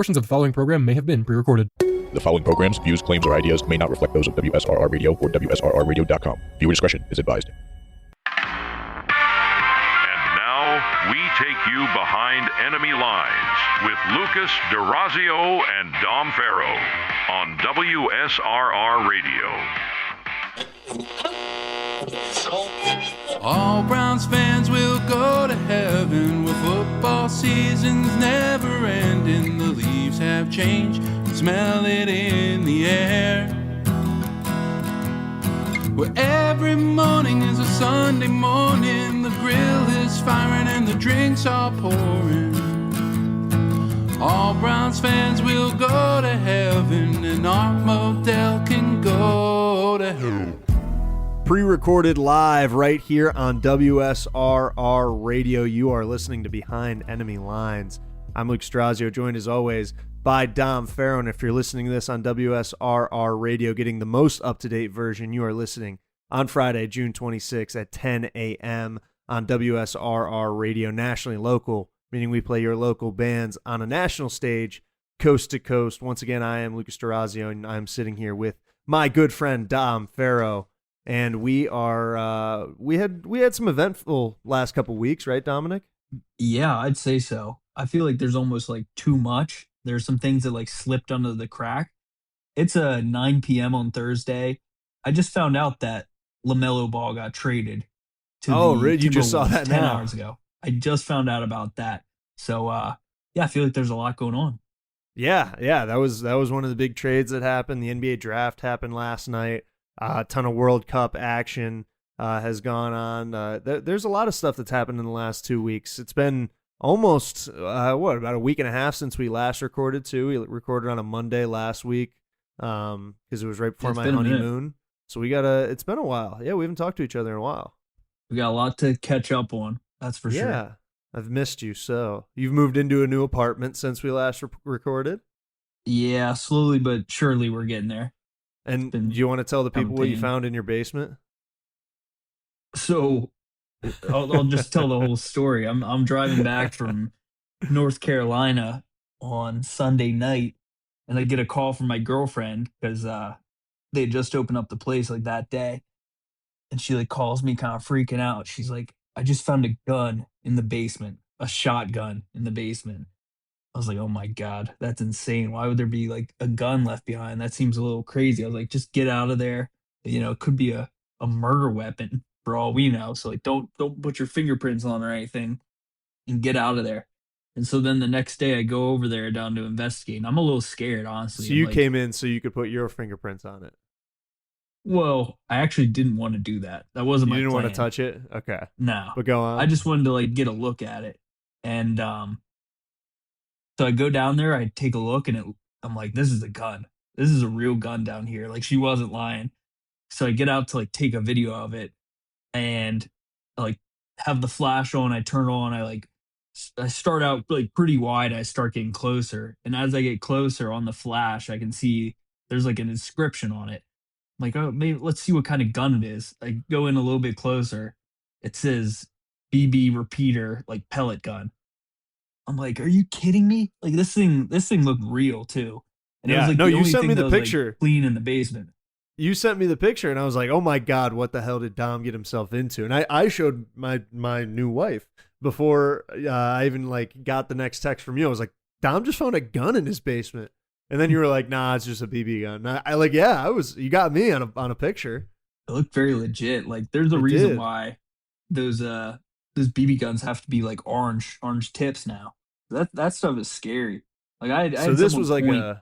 Portions of the following program may have been pre-recorded. The following programs, views, claims, or ideas may not reflect those of WSRR Radio or WSRRradio.com. Viewer discretion is advised. And now, we take you behind enemy lines with Lucas DeRazio and Dom Ferro on WSRR Radio. All Browns fans will go to heaven where football season's never ending. The leaves have changed, smell it in the air. Where every morning is a Sunday morning, the grill is firing and the drinks are pouring. All Browns fans will go to heaven and our motel can go to hell. Pre-recorded live right here on WSRR Radio. You are listening to Behind Enemy Lines. I'm Luke Strazio, joined as always by Dom Ferro. And if you're listening to this on WSRR Radio, getting the most up-to-date version, you are listening on Friday, June 26th at 10 a.m. on WSRR Radio, nationally local, meaning we play your local bands on a national stage, coast to coast. Once again, I am Lucas Durazio, and I'm sitting here with my good friend Dom Ferro. And we had some eventful last couple weeks, right, Dominic? Yeah, I'd say so. I feel like there's almost like too much. There's some things that like slipped under the crack. It's 9 p.m. on Thursday. I just found out that LaMelo Ball got traded to really? You just saw that 10 now? hours ago. I just found out about that. So, yeah, I feel like there's a lot going on. Yeah, that was one of the big trades that happened. The NBA draft happened last night. A ton of World Cup action has gone on. There's a lot of stuff that's happened in the last 2 weeks. It's been almost, about a week and a half since we last recorded, too. We recorded on a Monday last week because it was right before my honeymoon. So it's been a while. Yeah, we haven't talked to each other in a while. We got a lot to catch up on, that's for sure. Yeah, I've missed you. So you've moved into a new apartment since we last recorded? Yeah, slowly but surely we're getting there. And do you want to tell the people what you found in your basement? So I'll just tell the whole story. I'm driving back from North Carolina on Sunday night, and I get a call from my girlfriend because they had just opened up the place like that day. And she like calls me kind of freaking out. She's like, I just found a gun in the basement, a shotgun in the basement. I was like, oh my God, that's insane. Why would there be like a gun left behind? That seems a little crazy. I was like, just get out of there. You know, it could be a murder weapon for all we know. So like, don't put your fingerprints on or anything and get out of there. And so then the next day I go over there down to investigate. And I'm a little scared, honestly. So you came in so you could put your fingerprints on it. Well, I actually didn't want to do that. That wasn't my plan. You didn't want to touch it? Okay. No. But go on. I just wanted to like get a look at it. And so I go down there, I take a look, and I'm like, this is a gun. This is a real gun down here. Like, she wasn't lying. So I get out to, like, take a video of it, and I, like, have the flash on. I turn on. I start out, like, pretty wide. I start getting closer. And as I get closer on the flash, I can see there's, like, an inscription on it. I'm like, oh, maybe let's see what kind of gun it is. I go in a little bit closer. It says BB repeater, like, pellet gun. I'm like, are you kidding me? Like this thing looked real too. And yeah, it was like no, you sent me the picture. Like, clean in the basement. You sent me the picture, and I was like, oh my God, what the hell did Dom get himself into? And I showed my new wife before I even like got the next text from you. I was like, Dom just found a gun in his basement, and then you were like, nah, it's just a BB gun. And you got me on a picture. It looked very legit. Like there's a reason why those BB guns have to be like orange tips now. That stuff is scary. Like I so this was like had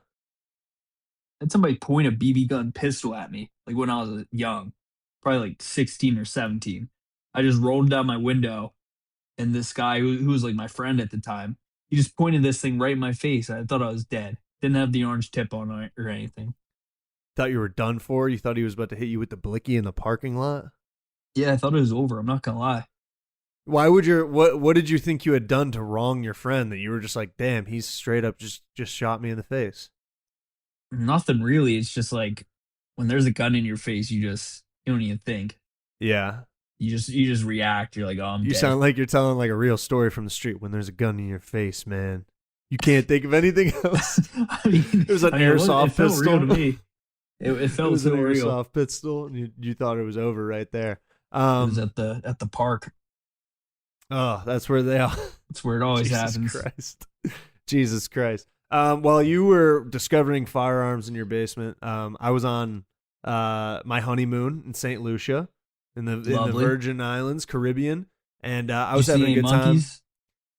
somebody point a BB gun pistol at me like when I was young, probably like 16 or 17. I just rolled down my window, and this guy who was like my friend at the time, he just pointed this thing right in my face. I thought I was dead. Didn't have the orange tip on it or anything. Thought you were done for? You thought he was about to hit you with the blicky in the parking lot? Yeah, I thought it was over. I'm not gonna lie. Why would what did you think you had done to wrong your friend that you were just like, damn, he's straight up just shot me in the face? Nothing really. It's just like when there's a gun in your face, you don't even think. Yeah. You just react. You're like, oh, I'm dead. You sound like you're telling like a real story from the street. When there's a gun in your face, man, You can't think of anything else. I mean, It was an airsoft it felt pistol. real to me. It It felt was so an real. airsoft pistol, and you thought it was over right there. It was at the park. Oh, that's where they are. That's where it always Jesus happens. Christ. Jesus Christ. While you were discovering firearms in your basement, I was on my honeymoon in St. Lucia in the Lovely. Virgin Islands, Caribbean, and I You was see having a any good time. monkeys?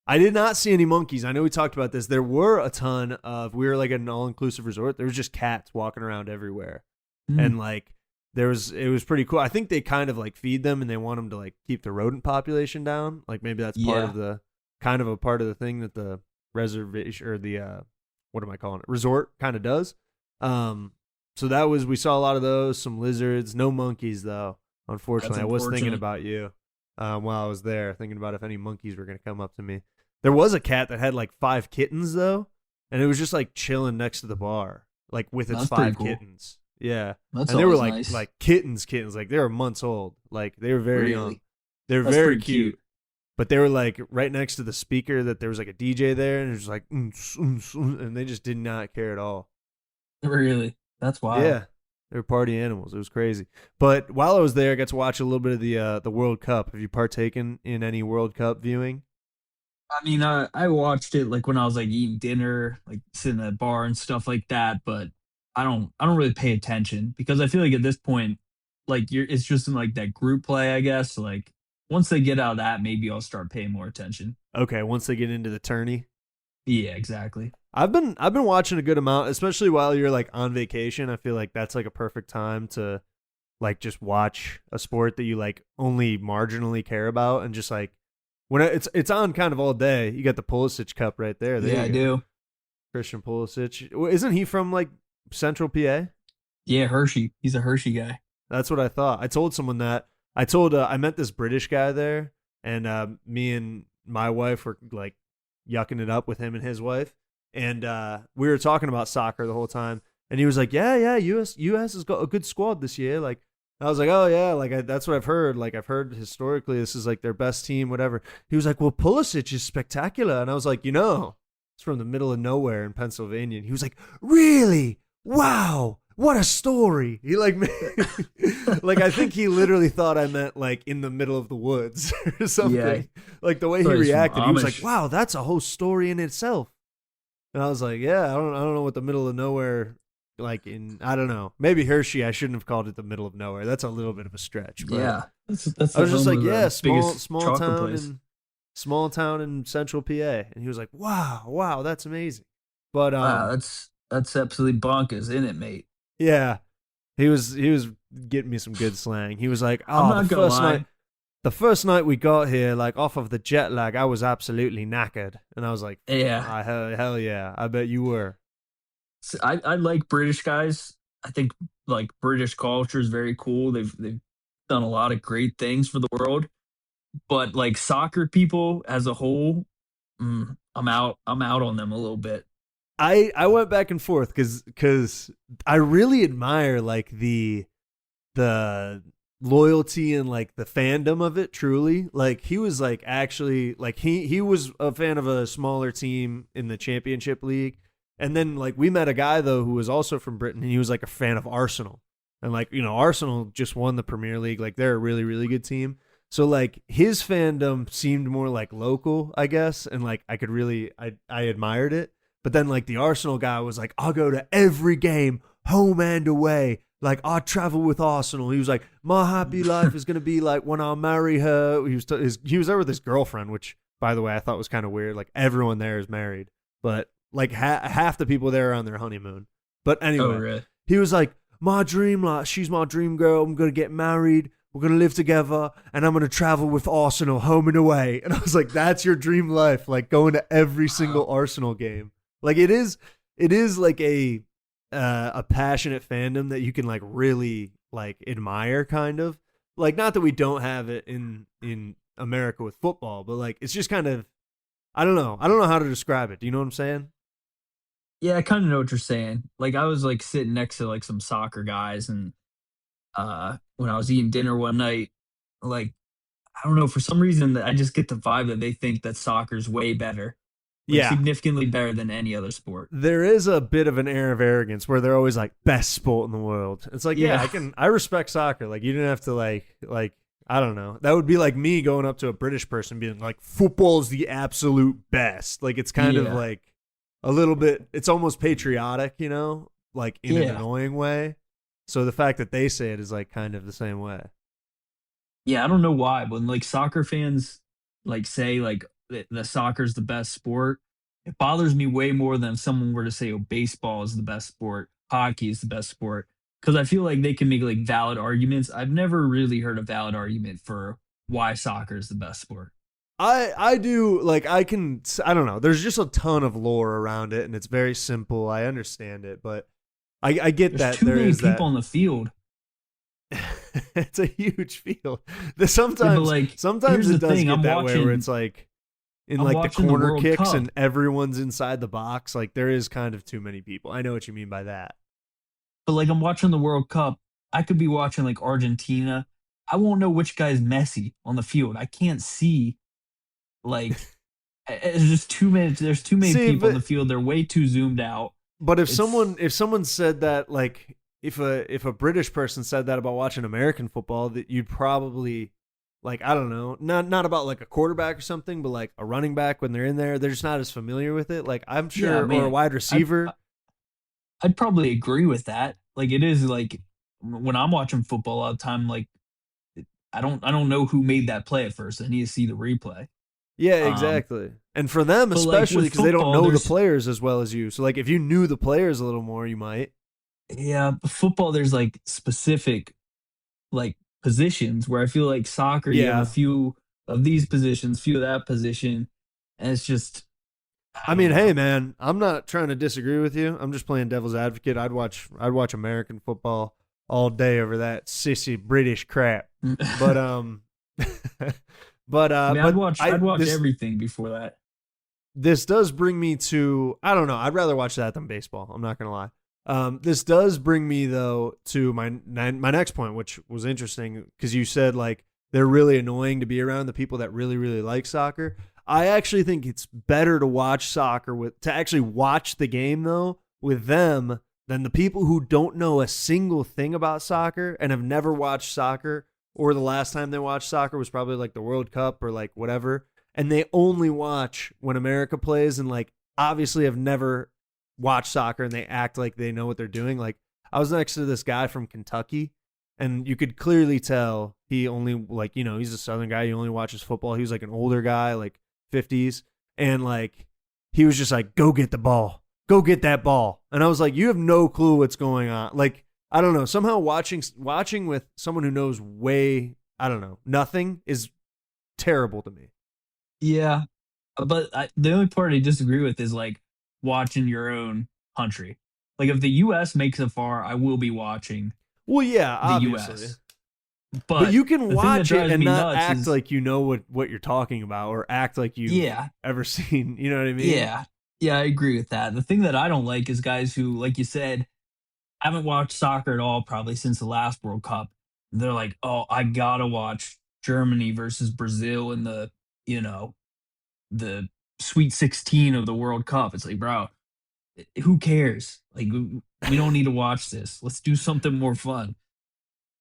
I did not see any monkeys. I know we talked about this. There were a ton of. We were like at an all-inclusive resort. There was just cats walking around everywhere, and like it was pretty cool. I think they kind of like feed them, and they want them to like keep the rodent population down. Like maybe that's part of the kind of a part of the thing that the reservation or the what am I calling it? Resort kind of does. So that was, we saw a lot of those, some lizards, no monkeys though. Unfortunately, I was thinking about you while I was there, thinking about if any monkeys were going to come up to me. There was a cat that had like 5 kittens though, and it was just like chilling next to the bar, like with its That's pretty 5 cool. kittens. Yeah, That's and they were always like nice. like kittens, like they were months old, like they were very young. Really? They were That's very pretty cute. But they were like right next to the speaker that there was like a DJ there, and it was like, and they just did not care at all. Really? That's wild. Yeah, they were party animals. It was crazy. But while I was there, I got to watch a little bit of the World Cup. Have you partaken in any World Cup viewing? I mean, I watched it like when I was like eating dinner, like sitting at a bar and stuff like that. But I don't really pay attention because I feel like at this point, like it's just in like that group play, I guess. Like once they get out of that, maybe I'll start paying more attention. Okay, once they get into the tourney. Yeah, exactly. I've been watching a good amount, especially while you're like on vacation. I feel like that's like a perfect time to like just watch a sport that you like only marginally care about, and just like when it's on kind of all day. You got the Pulisic Cup right there. There Yeah, I you go. do. Christian Pulisic. Isn't he from like Central PA? Yeah, Hershey. He's a Hershey guy. That's what I thought. I told someone that. I met this British guy there, and me and my wife were like yucking it up with him and his wife, and we were talking about soccer the whole time. And he was like, "Yeah, US has got a good squad this year." Like, I was like, "Oh yeah, like that's what I've heard. Like I've heard historically this is like their best team, whatever." He was like, "Well, Pulisic is spectacular," and I was like, it's from the middle of nowhere in Pennsylvania." And he was like, "Really? Wow." What a story. He like like I think he literally thought I meant like in the middle of the woods or something. Yeah. Like the way he Thought he was from reacted, he was like, Amish. "Wow, that's a whole story in itself." And I was like, "Yeah, I don't know what the middle of nowhere like in, I don't know. Maybe Hershey, I shouldn't have called it the middle of nowhere. That's a little bit of a stretch." But Yeah, that's I was the just home like, of the "Yeah, biggest small chocolate town place. small town in Central PA." And he was like, "Wow, that's amazing." But Wow, that's absolutely bonkers, isn't it, mate? yeah. He was getting me some good slang. He was like, I'm "Oh, not gonna lie. the first night we got here, like off of the jet lag, I was absolutely knackered." And I was like, Yeah, hell yeah, I bet you were." I like British guys. I think like British culture is very cool. They've done a lot of great things for the world. But like soccer people as a whole, I'm out on them a little bit. I went back and forth because I really admire like the loyalty and like the fandom of it. Truly, like he was like actually like he was a fan of a smaller team in the Championship League, and then like we met a guy though who was also from Britain, and he was like a fan of Arsenal, and like Arsenal just won the Premier League, like they're a really really good team. So like his fandom seemed more like local, I guess, and like I could really I admired it. But then, like, the Arsenal guy was like, "I'll go to every game, home and away. Like, I travel with Arsenal." He was like, "My happy life is going to be like when I marry her." He was there with his girlfriend, which, by the way, I thought was kind of weird. Like, everyone there is married. But, like, half the people there are on their honeymoon. But anyway, Oh, really? he was like, "My dream, like, she's my dream girl. I'm going to get married. We're going to live together, and I'm going to travel with Arsenal home and away." And I was like, "That's your dream life, like going to every single Arsenal game." Like it is like a passionate fandom that you can like really like admire, kind of. Like, not that we don't have it in America with football, but like it's just kind of, I don't know how to describe it. Do you know what I'm saying? Yeah, I kind of know what you're saying. Like I was like sitting next to like some soccer guys, and when I was eating dinner one night, like I don't know, for some reason I just get the vibe that they think that soccer's way better. Yeah. significantly better than any other sport. There is a bit of an air of arrogance where they're always like best sport in the world. It's like, yeah, I respect soccer. Like you didn't have to like I don't know. That would be like me going up to a British person being like, football is the absolute best. Like it's kind of like a little bit, it's almost patriotic, you know, like in an annoying way. So the fact that they say it is like kind of the same way. Yeah, I don't know why, but when like soccer fans like say like the soccer's the best sport, it bothers me way more than if someone were to say, oh, baseball is the best sport, hockey is the best sport. Because I feel like they can make like valid arguments. I've never really heard a valid argument for why soccer is the best sport. I do, like, I don't know. There's just a ton of lore around it, and it's very simple. I understand it, but I get There's that too there many is people on the field. It's a huge field. Sometimes here's it the does thing, get I'm that way where watching- it's like in I'm like the watching the corner World kicks Cup. and everyone's inside the box. Like there is kind of too many people. I know what you mean by that. But like I'm watching the World Cup. I could be watching like Argentina. I won't know which guy's Messi on the field. I can't see. Like it's just too many. There's too many people on the field. They're way too zoomed out. But if someone said that, like if a British person said that about watching American football, that you'd probably, like, I don't know, not about like a quarterback or something, but like a running back when they're in there, they're just not as familiar with it. Like I'm sure, or a wide receiver. I'd probably agree with that. Like it is like when I'm watching football all the time, like I don't know who made that play at first. I need to see the replay. Yeah, exactly. And for them, especially because they don't know the players as well as you. So like if you knew the players a little more, you might. Yeah, but football, there's like specific like positions where I feel like soccer, you have a few of these positions, few of that position, and it's just. I mean, hey man, I'm not trying to disagree with you. I'm just playing devil's advocate. I'd watch American football all day over that sissy British crap. But I mean, I'd watch everything before that. This does bring me to, I don't know, I'd rather watch that than baseball. I'm not gonna lie. This does bring me though to my next point, which was interesting because you said like they're really annoying to be around, the people that really, really like soccer. I actually think it's better to watch soccer to actually watch the game though with them than the people who don't know a single thing about soccer and have never watched soccer, or the last time they watched soccer was probably like the World Cup or like whatever, and they only watch when America plays and like obviously have never watched soccer and they act like they know what they're doing. Like I was next to this guy from Kentucky and you could clearly tell he only, like, you know, he's a Southern guy. He only watches football. He was like an older guy, like 50s. And like, he was just like, go get the ball. Go get that ball. And I was like, you have no clue what's going on. Like, I don't know. Somehow watching with someone who knows nothing is terrible to me. Yeah. But the only part I disagree with is like watching your own country. Like if the U.S. makes it far, I will be watching. Well, yeah, the obviously. US. But you can watch it and not act is, like you know what you're talking about, or act like you've ever seen. You know what I mean? Yeah. Yeah, I agree with that. The thing that I don't like is guys who, like you said, haven't watched soccer at all probably since the last World Cup. They're like, oh, I gotta watch Germany versus Brazil in the, you know, the Sweet 16 of the World Cup. It's like, bro, who cares? Like, we don't need to watch this. Let's do something more fun.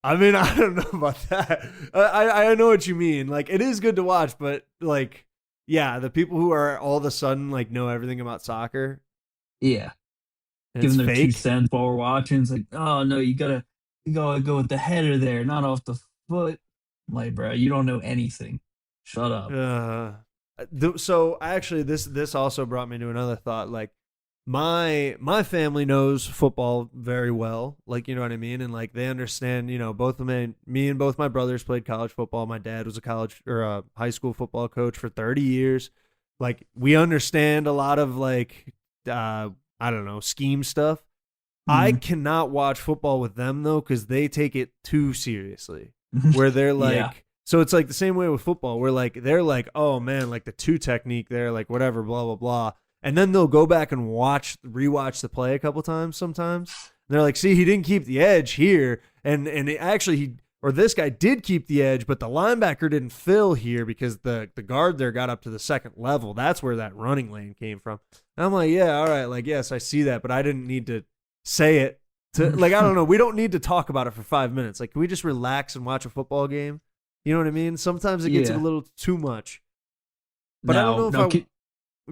I mean, I don't know about that. I know what you mean. Like, it is good to watch, but like, yeah, the people who are all of a sudden like know everything about soccer. Yeah. Giving their 2 cents while we're watching. It's like, oh no, you gotta go with the header there, not off the foot. I'm like, bro, you don't know anything. Shut up. So actually, this also brought me to another thought. Like, my family knows football very well. Like, you know what I mean? And like, they understand, you know, me and both my brothers played college football. My dad was a high school football coach for 30 years. Like, we understand a lot of like, I don't know, scheme stuff. I cannot watch football with them though, because they take it too seriously. Where they're like, so it's like the same way with football. Where like they're like, oh man, like the 2 technique there, like whatever, blah blah blah, and then they'll go back and rewatch the play a couple times. Sometimes and they're like, see, he didn't keep the edge here, and or this guy did keep the edge, but the linebacker didn't fill here because the guard there got up to the second level. That's where that running lane came from. And I'm like, yeah, all right, like, yes, I see that, but I didn't need to say it. Like, I don't know. We don't need to talk about it for 5 minutes. Like, can we just relax and watch a football game? You know what I mean? Sometimes it gets a little too much. But I don't know if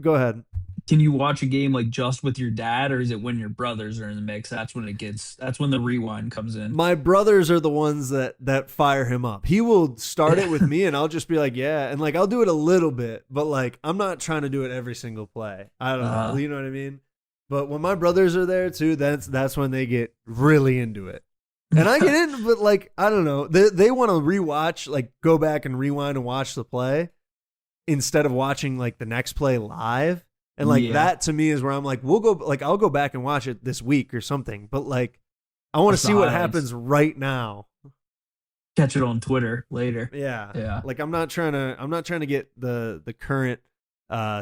go ahead. Can you watch a game like just with your dad, or is it when your brothers are in the mix? That's when the rewind comes in. My brothers are the ones that fire him up. He will start it with me, and I'll just be like, yeah. And, like, I'll do it a little bit, but, like, I'm not trying to do it every single play. I don't know. You know what I mean? But when my brothers are there, too, that's when they get really into it. And I get in, but, like, I don't know. They want to rewatch, like, go back and rewind and watch the play instead of watching, like, the next play live. And, like, that to me is where I'm like, I'll go back and watch it this week or something. But, like, I want to see what happens right now. Catch it on Twitter later. Yeah. Yeah. Like, I'm not trying to get the current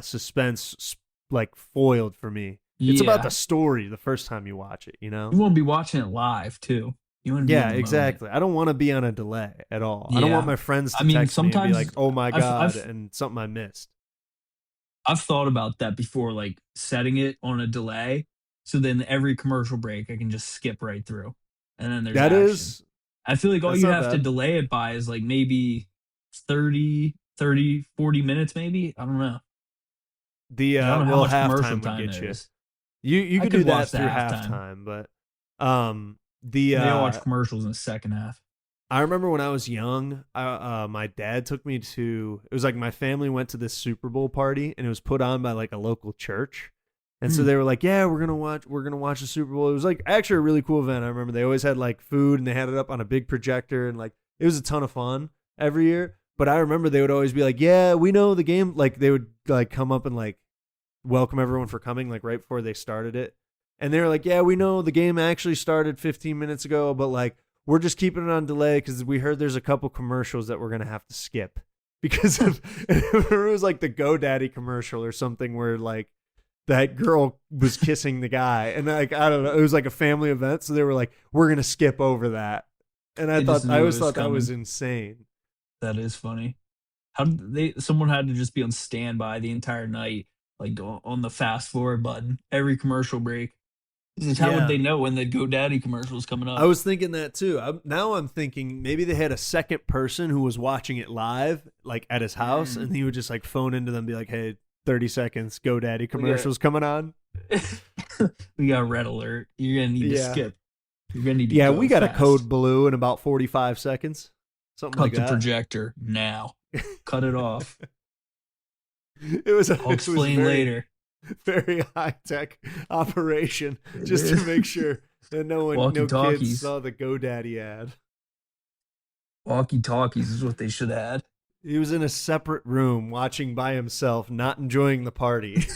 suspense, like, foiled for me. It's about the story the first time you watch it, you know? You won't be watching it live, too. You want to be in the exactly. moment. I don't want to be on a delay at all. I don't want my friends to text me and be like, oh, my God, and something I missed. I've thought about that before, like setting it on a delay. So then every commercial break, I can just skip right through. And then there's action. I feel like all you have to delay it by is like maybe 30, 40 minutes, maybe. I don't know. The I don't know how much halftime time would get you. is. You could do that through halftime, but they all watch commercials in the second half. I remember when I was young, my dad took me to, it was like my family went to this Super Bowl party, and it was put on by like a local church. And so they were like, yeah, we're going to watch the Super Bowl. It was like actually a really cool event. I remember they always had like food, and they had it up on a big projector, and like it was a ton of fun every year. But I remember they would always be like, yeah, we know the game. Like they would like come up and like welcome everyone for coming, like right before they started it. And they were like, yeah, we know the game actually started 15 minutes ago, but like, we're just keeping it on delay because we heard there's a couple commercials that we're going to have to skip because of, it was like the GoDaddy commercial or something where like that girl was kissing the guy. And like, I don't know, it was like a family event. So they were like, we're going to skip over that. And I always thought that was insane. That is funny. How did someone had to just be on standby the entire night, like on the fast forward button, every commercial break. How would they know when the GoDaddy commercial is coming up? I was thinking that too. Now I'm thinking maybe they had a second person who was watching it live, like at his house, and he would just like phone into them and be like, hey, 30 seconds, GoDaddy commercials coming on. We got red alert. You're going to need to skip. You're going to need to go we got fast. a code blue in about 45 seconds. Something like that. Cut the projector now. Cut it off. I'll explain later. Very high-tech operation just to make sure that no kids saw the GoDaddy ad. Walkie-talkies is what they should add. He was in a separate room watching by himself, not enjoying the party.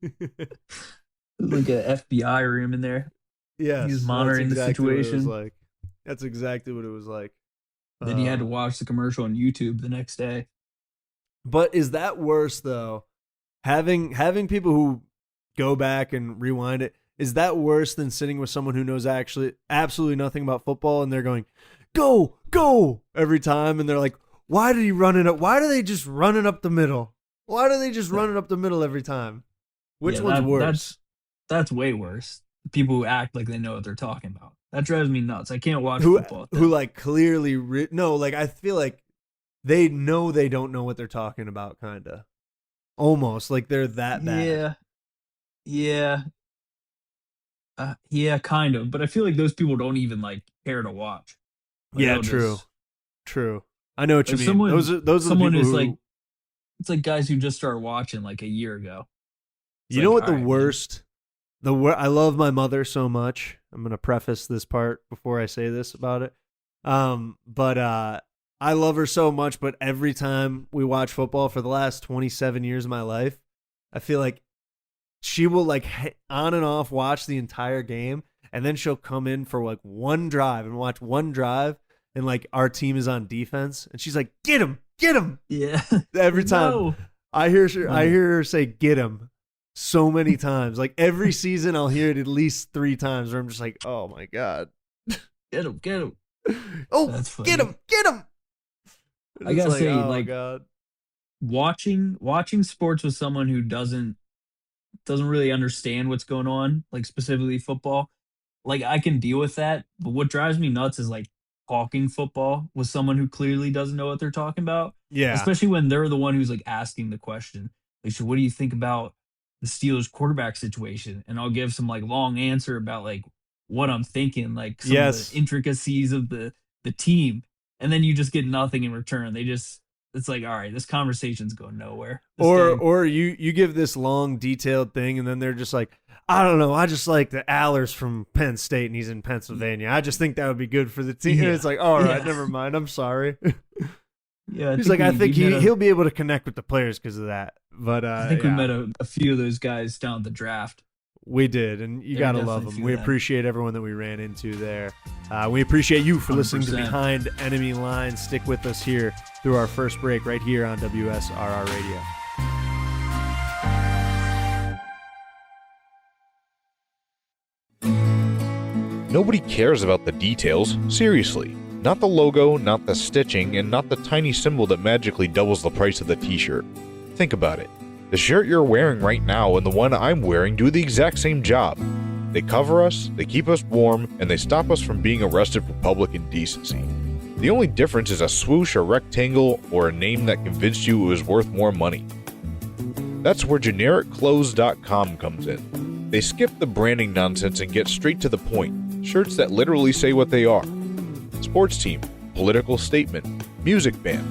Like an FBI room in there. Yeah, he was monitoring the situation. That's exactly what it was like. Then he had to watch the commercial on YouTube the next day. But is that worse though? Having people who go back and rewind it, is that worse than sitting with someone who knows actually absolutely nothing about football and they're going, go every time, and they're like, why did he run it up? Why do they just run it up the middle? Why do they just run it up the middle every time? Which one's worse? That's way worse. People who act like they know what they're talking about. That drives me nuts. I can't watch football. Who like clearly I feel like they know they don't know what they're talking about, kind of. Almost like they're that bad. Yeah, kind of. But I feel like those people don't even like care to watch. Like, true. I know what you mean. Those are the people who, like, it's like guys who just started watching like a year ago. You know what the worst? I love my mother so much. I'm gonna preface this part before I say this about it. But I love her so much, but every time we watch football for the last 27 years of my life, I feel like she will like on and off watch the entire game, and then she'll come in for like one drive and watch one drive, and like our team is on defense, and she's like, get him. Yeah. Every time I hear her say, get him so many times. Like every season I'll hear it at least 3 times where I'm just like, oh my God. Get him. Oh, That's funny. get him! I gotta say, oh, like, God. watching sports with someone who doesn't really understand what's going on, like specifically football, like I can deal with that. But what drives me nuts is like talking football with someone who clearly doesn't know what they're talking about, Yeah. especially when they're the one who's like asking the question. Like, so what do you think about the Steelers quarterback situation? And I'll give some like long answer about like what I'm thinking, like some of Yes. the intricacies of the team, and then you just get nothing in return. It's like, all right, this conversation's going nowhere. Or you give this long detailed thing, and then they're just like, I don't know, I just like the Allers from Penn State, and he's in Pennsylvania. I just think that would be good for the team. Yeah. And it's like, all right, Yeah. never mind. I'm sorry. Yeah, He's like, I think we met a- he'll be able to connect with the players because of that. But I think yeah, we met a few of those guys down at the draft. we did, and you There gotta are love definitely a them. few We of them. appreciate everyone that we ran into there. We appreciate you for listening to 100%. Behind Enemy Lines. Stick with us here through our first break right here on WSRR Radio. Nobody cares about the details, seriously. Not the logo, not the stitching, and not the tiny symbol that magically doubles the price of the t-shirt. Think about it. The shirt you're wearing right now and the one I'm wearing do the exact same job. They cover us, they keep us warm, and they stop us from being arrested for public indecency. The only difference is a swoosh, a rectangle, or a name that convinced you it was worth more money. That's where GenericClothes.com comes in. They skip the branding nonsense and get straight to the point. Shirts that literally say what they are. Sports team, political statement, music band.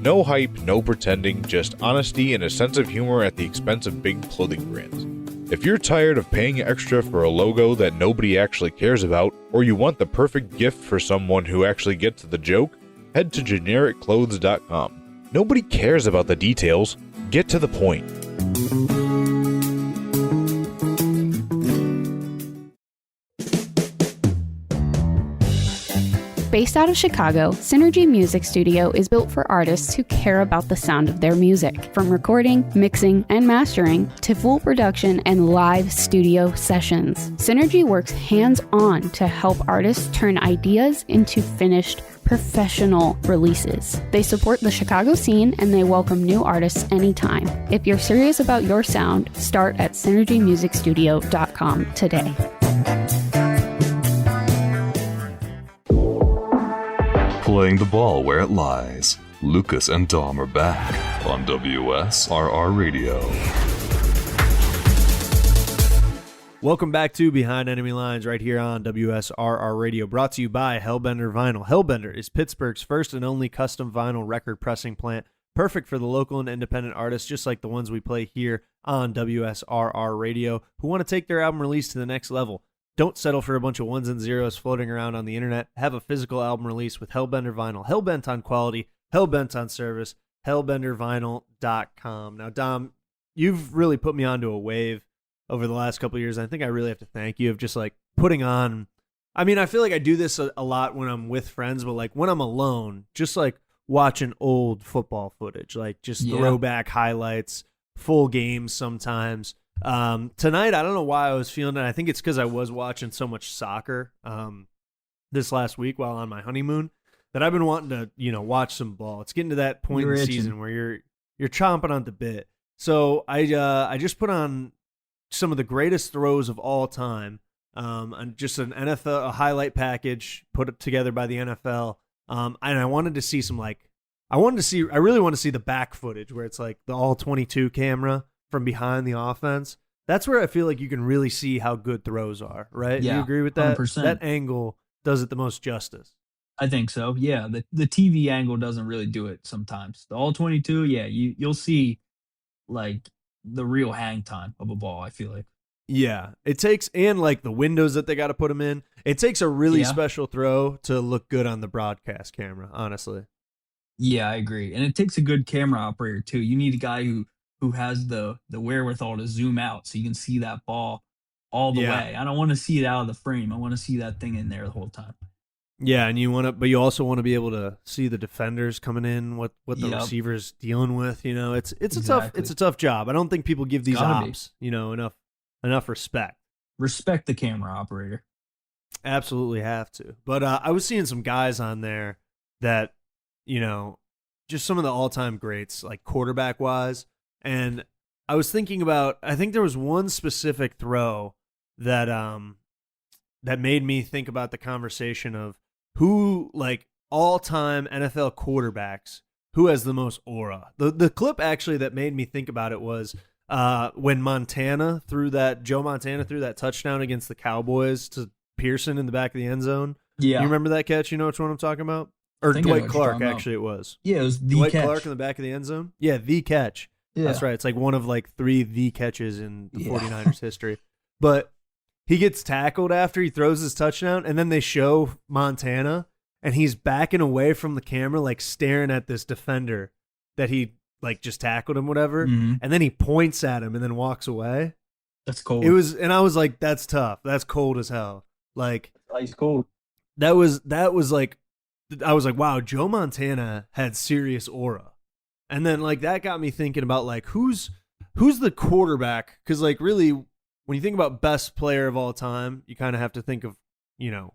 No hype, no pretending, just honesty and a sense of humor at the expense of big clothing brands. If you're tired of paying extra for a logo that nobody actually cares about, or you want the perfect gift for someone who actually gets the joke, head to GenericClothes.com. Nobody cares about the details. Get to the point. Based out of Chicago, Synergy Music Studio is built for artists who care about the sound of their music. From recording, mixing, and mastering to full production and live studio sessions, Synergy works hands-on to help artists turn ideas into finished professional releases. They support the Chicago scene and they welcome new artists anytime. If you're serious about your sound, start at synergymusicstudio.com today. Playing the ball where it lies. Lucas and Dom are back on WSRR Radio. Welcome back to Behind Enemy Lines right here on WSRR Radio, brought to you by Hellbender Vinyl. Hellbender is Pittsburgh's first and only custom vinyl record pressing plant, perfect for the local and independent artists just like the ones we play here on WSRR Radio who want to take their album release to the next level. Don't settle for a bunch of ones and zeros floating around on the internet. Have a physical album release with Hellbender Vinyl. Hellbent on quality, hellbent on service, hellbendervinyl.com. Now, Dom, you've really put me onto a wave over the last couple of years. I think I really have to thank you of just like putting on. I mean, I feel like I do this a lot when I'm with friends, but like when I'm alone, just like watching old football footage, like just throwback highlights, full games sometimes. Tonight, I don't know why I was feeling it. I think it's because I was watching so much soccer this last week while on my honeymoon that I've been wanting to, watch some ball. It's getting to that point in the season where you're chomping on the bit. So I just put on some of the greatest throws of all time, and just an NFL a highlight package put together by the NFL. And I wanted to see I really want to see the back footage where it's like the all 22 camera from behind the offense. That's where I feel like you can really see how good throws are, right? Yeah, you agree with that? 100%. That angle does it the most justice. I think so. Yeah, the TV angle doesn't really do it sometimes. The all 22, yeah, you'll see like the real hang time of a ball, I feel like. Yeah, it takes, and like the windows that they got to put them in, it takes a really special throw to look good on the broadcast camera, honestly. Yeah, I agree. And it takes a good camera operator too. You need a guy who has the wherewithal to zoom out so you can see that ball all the way. I don't want to see it out of the frame. I want to see that thing in there the whole time. Yeah, and you also want to be able to see the defenders coming in, what the receivers dealing with. It's a tough job. I don't think people give these ops enough respect. Respect the camera operator. Absolutely have to. But I was seeing some guys on there that, just some of the all-time greats, like quarterback-wise. And I was thinking about, I think there was one specific throw that that made me think about the conversation of who, like, all-time NFL quarterbacks, who has the most aura. The clip actually that made me think about it was when Joe Montana threw that touchdown against the Cowboys to Pearson in the back of the end zone. Yeah. You remember that catch? You know which one I'm talking about? Or Dwight Clark, actually, it was. Yeah, it was the Dwight catch. Clark in the back of the end zone? Yeah, the catch. Yeah. That's right. It's like one of like 3 the catches in the 49ers history. But he gets tackled after he throws his touchdown, and then they show Montana, and he's backing away from the camera, like staring at this defender that he like just tackled him, whatever. Mhm. And then he points at him and then walks away. That's cold. And I was like, that's tough. That's cold as hell. Like, ice cold. that was like, I was like, wow, Joe Montana had serious aura. And then like that got me thinking about like who's the quarterback, because like really when you think about best player of all time, you kind of have to think of, you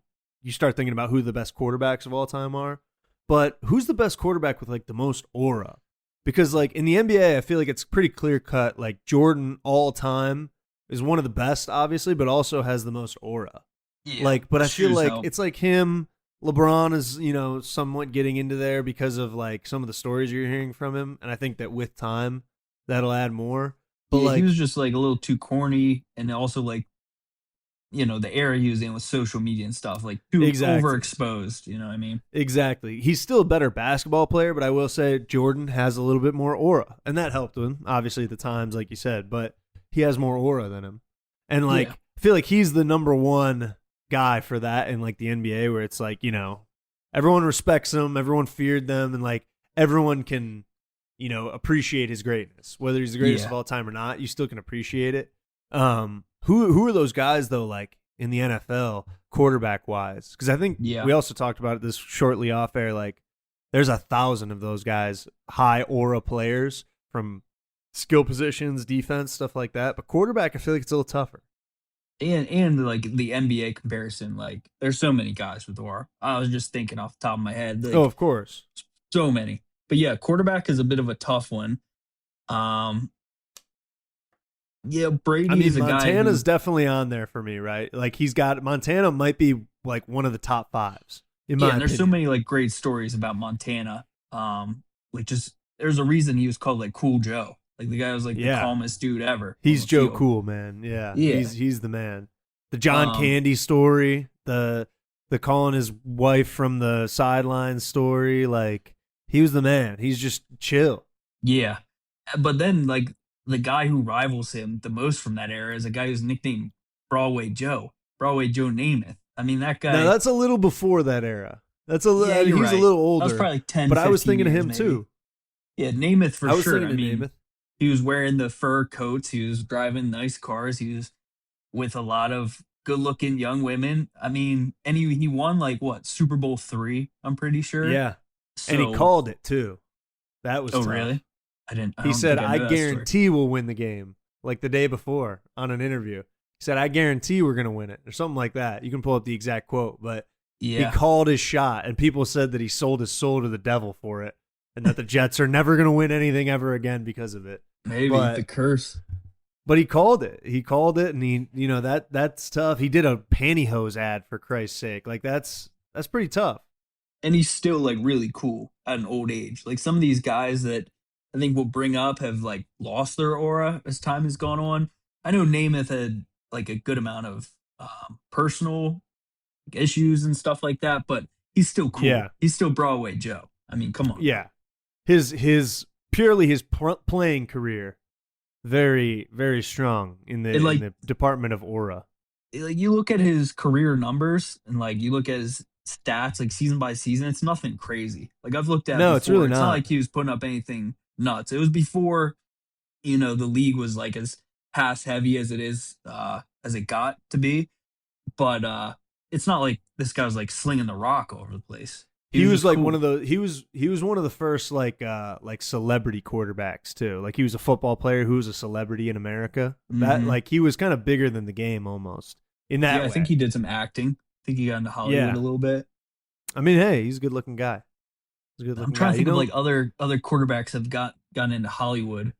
start thinking about who the best quarterbacks of all time are. But who's the best quarterback with like the most aura? Because like in the NBA, I feel like it's pretty clear cut. Like Jordan all time is one of the best, obviously, but also has the most aura. Yeah, Like, but I feel like help. it's like him. LeBron is, somewhat getting into there because of like some of the stories you're hearing from him, and I think that with time that'll add more. But Yeah, like, he was just like a little too corny, and also like, the era he was in with social media and stuff, like too Exactly. overexposed. You know what I mean? exactly, he's still a better basketball player, but I will say Jordan has a little bit more aura, and that helped him obviously at the times, like you said. But he has more aura than him, and like I feel like he's the number one guy for that in like the NBA, where it's like, everyone respects him, everyone feared them, and like everyone can, appreciate his greatness. Whether he's the greatest of all time or not, you still can appreciate it. Who are those guys though, like in the NFL quarterback wise? Because I think we also talked about this shortly off air, like there's 1,000 of those guys, high aura players from skill positions, defense, stuff like that. But quarterback, I feel like it's a little tougher. And like the NBA comparison, like there's so many guys with aura. I was just thinking off the top of my head. Like, Oh, of course. so many. But yeah, quarterback is a bit of a tough one. Yeah, Brady I mean, is a guy. Montana's definitely on there for me, right? Like Montana might be like one of the top 5s. In my and there's so opinion. many like great stories about Montana. Like just there's a reason he was called like Cool Joe. Like the guy was like the calmest dude ever. He's on the Joe field. Cool, man. Yeah. Yeah. He's the man. The John Candy story, the calling his wife from the sidelines story, like he was the man. He's just chill. Yeah. But then like the guy who rivals him the most from that era is a guy who's nicknamed Broadway Joe Namath. I mean, that guy. Now that's a little before that era. That's a little. Yeah, you're he's right. a little older. That was probably like 10. But I was 15 thinking of years, him maybe. too. Yeah, Namath for I was sure. thinking I mean, Namath. he was wearing the fur coats. He was driving nice cars. He was with a lot of good-looking young women. I mean, and he won like what, Super Bowl III? I'm pretty sure. Yeah, So, and he called it too. That was. Oh, tough. really? He said, "I know that story. guarantee we'll win the game." Like the day before on an interview, he said, "I guarantee we're gonna win it," or something like that. You can pull up the exact quote, but Yeah. he called his shot, and people said that he sold his soul to the devil for it, and that the Jets are never gonna win anything ever again because of it. Maybe But- the curse. But he called it. He called it, and he, that's tough. He did a pantyhose ad for Christ's sake. Like that's pretty tough. And he's still like really cool at an old age. Like some of these guys that I think we'll bring up have like lost their aura as time has gone on. I know Namath had like a good amount of personal issues and stuff like that, but he's still cool. Yeah. He's still Broadway Joe. I mean, come on. Yeah, his purely his playing career, very very strong in the, And, like- in the department of aura. Like you look at his career numbers and like you look at his stats like season by season, it's nothing crazy. Like I've looked at No, before. it's really It's not not. like he was putting up anything nuts. It was before, the league was like as pass heavy as it is as it got to be. But it's not like this guy was like slinging the rock all over the place. He was just like cool. one of the he was one of the first like celebrity quarterbacks too. Like he was a football player who was a celebrity in America. That Mhm. like he was kind of bigger than the game almost in that Yeah, I way. think he did some acting think he got into Hollywood a little bit. I mean, hey, he's a good looking guy. I'm trying to think of like other quarterbacks have gotten into Hollywood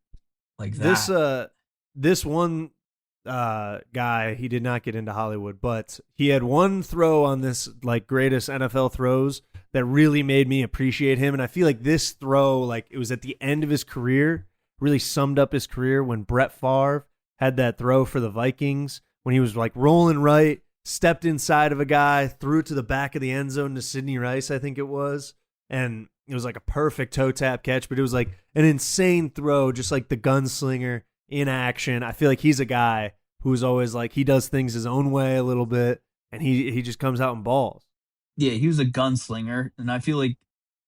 like that. This one guy, he did not get into Hollywood, but he had one throw on this like greatest NFL throws that really made me appreciate him. And I feel like this throw, like it was at the end of his career, really summed up his career when Brett Favre had that throw for the Vikings when he was like rolling right, stepped inside of a guy, threw it to the back of the end zone to Sidney Rice, I think it was. And it was like a perfect toe tap catch, but it was like an insane throw, just like the gunslinger in action. I feel like he's a guy who's always like, he does things his own way a little bit, and he just comes out and balls. Yeah, he was a gunslinger, and I feel like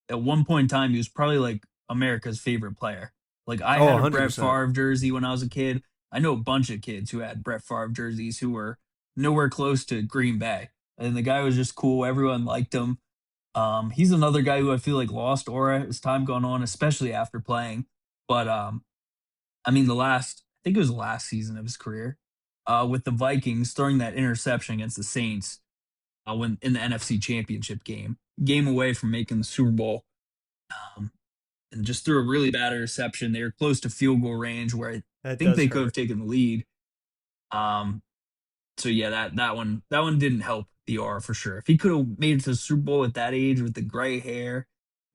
at one point in time, he was probably like America's favorite player. Like I had a 100%. Brett Favre jersey when I was a kid. I know a bunch of kids who had Brett Favre jerseys who were nowhere close to Green Bay. And the guy was just cool. Everyone liked him. He's another guy who I feel like lost aura as time gone on, especially after playing. But I mean, I think it was the last season of his career with the Vikings throwing that interception against the Saints when in the NFC Championship game away from making the Super Bowl, and just threw a really bad interception. They were close to field goal range where I think they could have taken the lead. So yeah, that one didn't help the aura for sure. If he could have made it to the Super Bowl at that age with the gray hair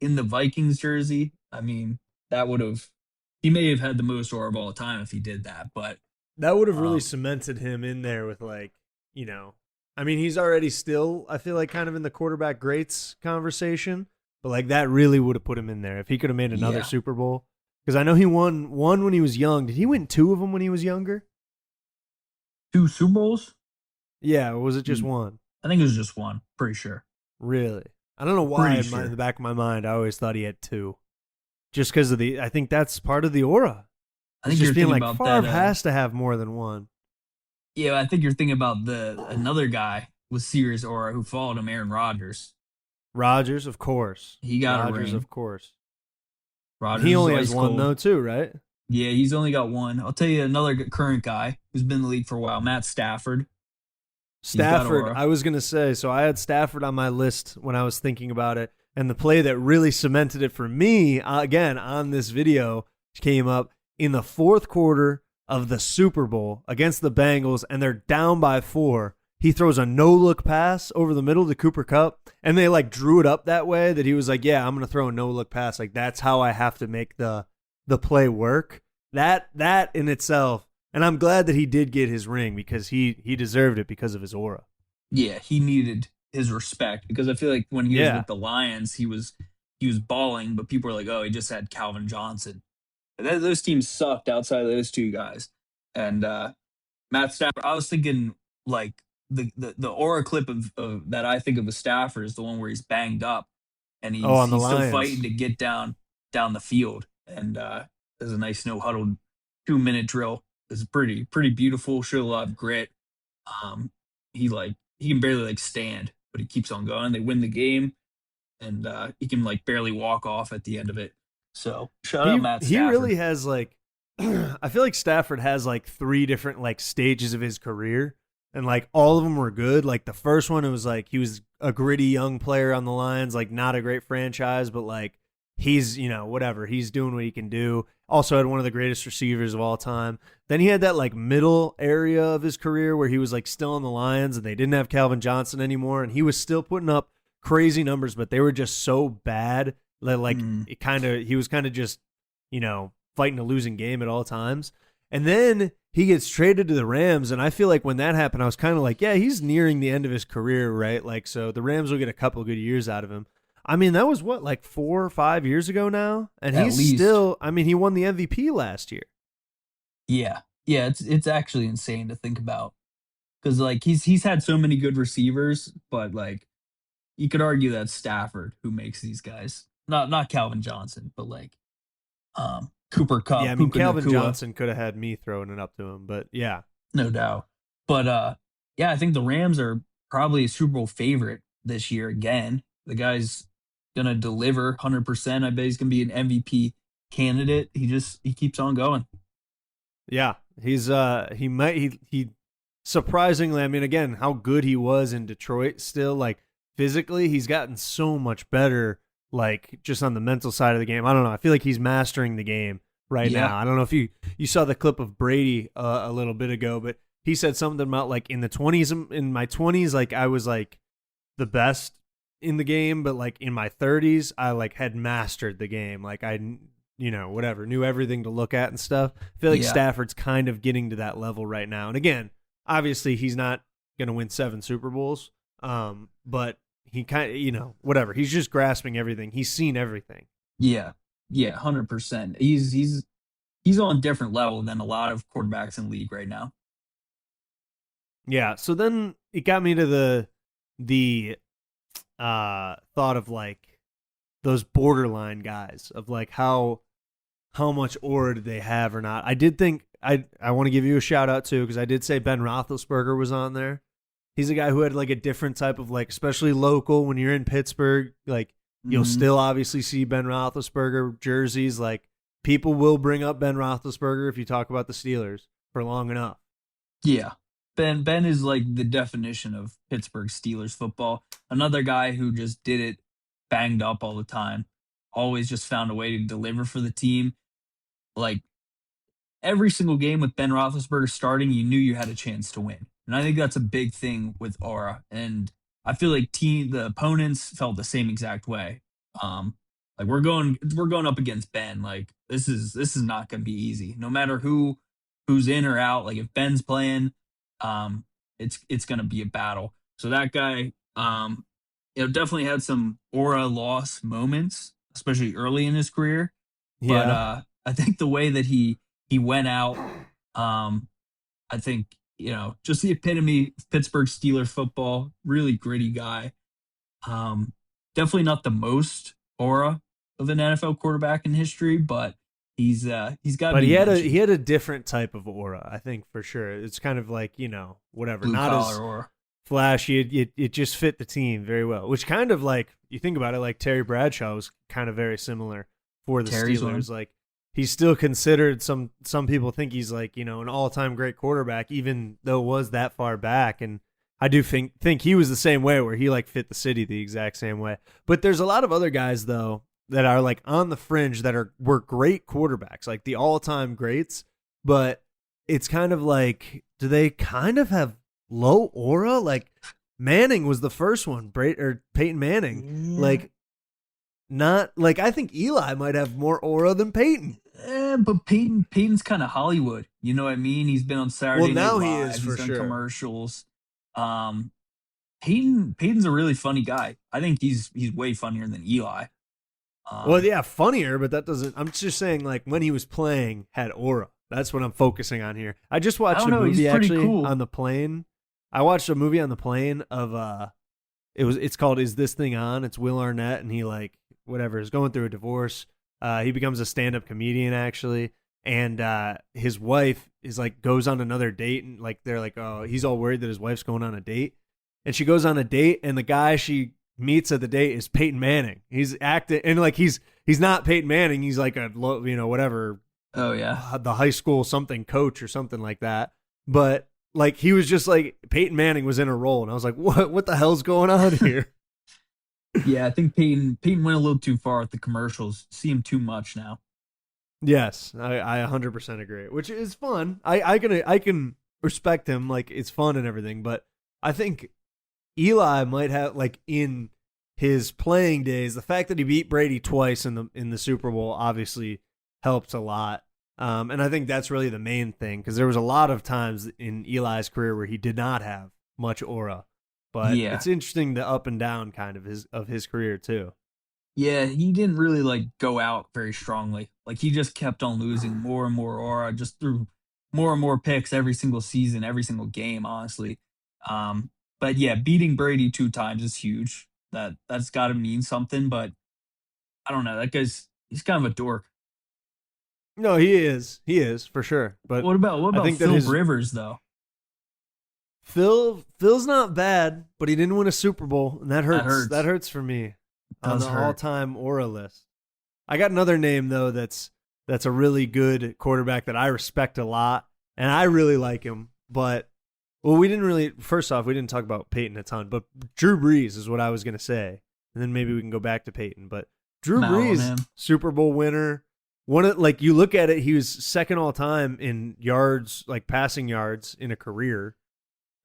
in the Vikings jersey, I mean, he may have had the most aura of all time if he did that. But that would have really cemented him in there with like, you know, I mean, he's already still, I feel like, kind of in the quarterback greats conversation, but like that really would have put him in there if he could have made another Super Bowl. Because I know he won one when he was young. Did he win two of them when he was younger? 2 Super Bowls? Yeah, or was it just one? I think it was just one, pretty sure. Really? I don't know why in the back of my mind I always thought he had 2. Just because of I think that's part of the aura. I think you're thinking like, about Favre that, has to have more than one. Yeah, I think you're thinking about another guy with serious aura who followed him, Aaron Rodgers. Rodgers, of course. He got a ring. Of course. Rodgers he only has one though, too, right? Yeah, he's only got one. I'll tell you another current guy who's been in the league for a while, Matt Stafford. Stafford, I was going to say, so I had Stafford on my list when I was thinking about it, and the play that really cemented it for me, again, on this video, came up in the fourth quarter of the Super Bowl against the Bengals, and they're down by 4. He throws a no-look pass over the middle to Cooper Kupp, and they like drew it up that way that he was like, yeah, I'm going to throw a no-look pass. Like, that's how I have to make the play work. That in itself, and I'm glad that he did get his ring because he deserved it because of his aura. Yeah, he needed his respect because I feel like when he was with the Lions, he was balling, but people were like, oh, he just had Calvin Johnson. And those teams sucked outside of those 2 guys. And Matt Stafford, I was thinking like the aura clip of that I think of with Stafford is the one where he's banged up and he's still fighting to get down the field. And there's a nice no huddle 2-minute drill. It's pretty beautiful. Show a lot of grit. He can barely stand, but he keeps on going. They win the game, and he can like barely walk off at the end of it. So shout out Matt Stafford. He really has like, I feel like Stafford has like 3 different like stages of his career, and like all of them were good. Like the first one, it was like he was a gritty young player on the Lions, like not a great franchise, but like he's, you know, whatever, he's doing what he can do. Also had one of the greatest receivers of all time. Then he had that like middle area of his career where he was like still on the Lions and they didn't have Calvin Johnson anymore, and he was still putting up crazy numbers, but they were just so bad that like he was kind of just, you know, fighting a losing game at all times. And then he gets traded to the Rams, and I feel like when that happened, I was kind of like, yeah, he's nearing the end of his career, right? Like, so the Rams will get a couple of good years out of him. I mean, that was what, like 4 or 5 years ago now? And he's still, I mean, he won the MVP last year. Yeah. Yeah, it's actually insane to think about. Because like he's had so many good receivers, but like you could argue that Stafford who makes these guys. Not Calvin Johnson, but like Cooper Kupp. Yeah, I mean, Calvin Johnson could have had me throwing it up to him, but yeah. No doubt. But yeah, I think the Rams are probably a Super Bowl favorite this year again. The guy's gonna deliver 100%. I bet he's gonna be an MVP candidate. He keeps on going. Yeah, he's he surprisingly, I mean, again, how good he was in Detroit still, like physically, he's gotten so much better, like just on the mental side of the game. I don't know. I feel like he's mastering the game right now. I don't know if you saw the clip of Brady a little bit ago, but he said something about like in my 20s, like I was like the best in the game, but like in my 30s, I like had mastered the game. Like I, whatever, knew everything to look at and stuff. I feel like Stafford's kind of getting to that level right now. And again, obviously he's not going to win 7 Super Bowls, but he kind of, whatever. He's just grasping everything. He's seen everything. Yeah, 100%. He's on a different level than a lot of quarterbacks in the league right now. Yeah. So then it got me to the thought of like those borderline guys of like how much aura did they have or not. I did think I want to give you a shout out too, because I did say Ben Roethlisberger was on there. He's a guy who had like a different type of like, especially local when you're in Pittsburgh, like you'll still obviously see Ben Roethlisberger jerseys. Like people will bring up Ben Roethlisberger if you talk about the Steelers for long enough. Yeah. Ben is like the definition of Pittsburgh Steelers football. Another guy who just did it banged up all the time. Always just found a way to deliver for the team. Like every single game with Ben Roethlisberger starting, you knew you had a chance to win. And I think that's a big thing with aura. And I feel like the opponents felt the same exact way. Like we're going up against Ben. Like this is not going to be easy. No matter who's in or out. Like if Ben's playing, it's going to be a battle. So that guy, definitely had some aura loss moments, especially early in his career. Yeah. But I think the way that he went out, I think, just the epitome of Pittsburgh Steelers football, really gritty guy. Definitely not the most aura of an NFL quarterback in history, but he's got. But he had a different type of aura, I think, for sure. It's kind of like, whatever, blue not as aura. Flashy. It just fit the team very well, which kind of like, you think about it, like Terry Bradshaw was kind of very similar for the Steelers. Like he's still considered, some people think he's like, an all-time great quarterback, even though it was that far back. And I do think he was the same way, where he like fit the city the exact same way. But there's a lot of other guys though that are like on the fringe that were great quarterbacks, like the all-time greats, but it's kind of like, do they kind of have low aura? Like Manning was the first one, Peyton Manning. Like not like, I think Eli might have more aura than Peyton. But Peyton's kind of Hollywood. You know what I mean? He's been on Saturday Night now Live. he is, for He's done sure. commercials. Peyton's a really funny guy. I think he's way funnier than Eli. Well, yeah, funnier, but that doesn't. I'm just saying, like when he was playing, had aura. That's what I'm focusing on here. I just watched a movie actually on the plane. I watched a movie on the plane of it's called "Is This Thing On?" It's Will Arnett, and he is going through a divorce. He becomes a stand-up comedian actually, and his wife is like goes on another date, and like they're like, oh, he's all worried that his wife's going on a date, and she goes on a date, and the guy she meets at the date is Peyton Manning. He's acting, and like he's not Peyton Manning. He's like a whatever. Oh yeah, the high school something coach or something like that. But like he was just like Peyton Manning was in a role, and I was like, what the hell's going on here? Yeah, I think Peyton went a little too far with the commercials. See him too much now. Yes, I 100% agree, which is fun. I can respect him, like it's fun and everything, but I think Eli might have, like in his playing days, the fact that he beat Brady twice in the Super Bowl obviously helped a lot. And I think that's really the main thing, because there was a lot of times in Eli's career where he did not have much aura. But it's interesting the up and down kind of his career too. Yeah, he didn't really like go out very strongly. Like he just kept on losing more and more aura, just through more and more picks every single season, every single game, honestly. But yeah, beating Brady 2 times is huge. That's got to mean something. But I don't know. That he's kind of a dork. No, he is for sure. But what about Phil Rivers though? Phil's not bad, but he didn't win a Super Bowl, and that hurts. That hurts for me on the all-time aura list. I got another name though that's a really good quarterback that I respect a lot, and I really like him. But Well, first off, we didn't talk about Peyton a ton, but Drew Brees is what I was going to say. And then maybe we can go back to Peyton. But Drew Brees, Super Bowl winner. You look at it, he was second all time in yards, like passing yards in a career,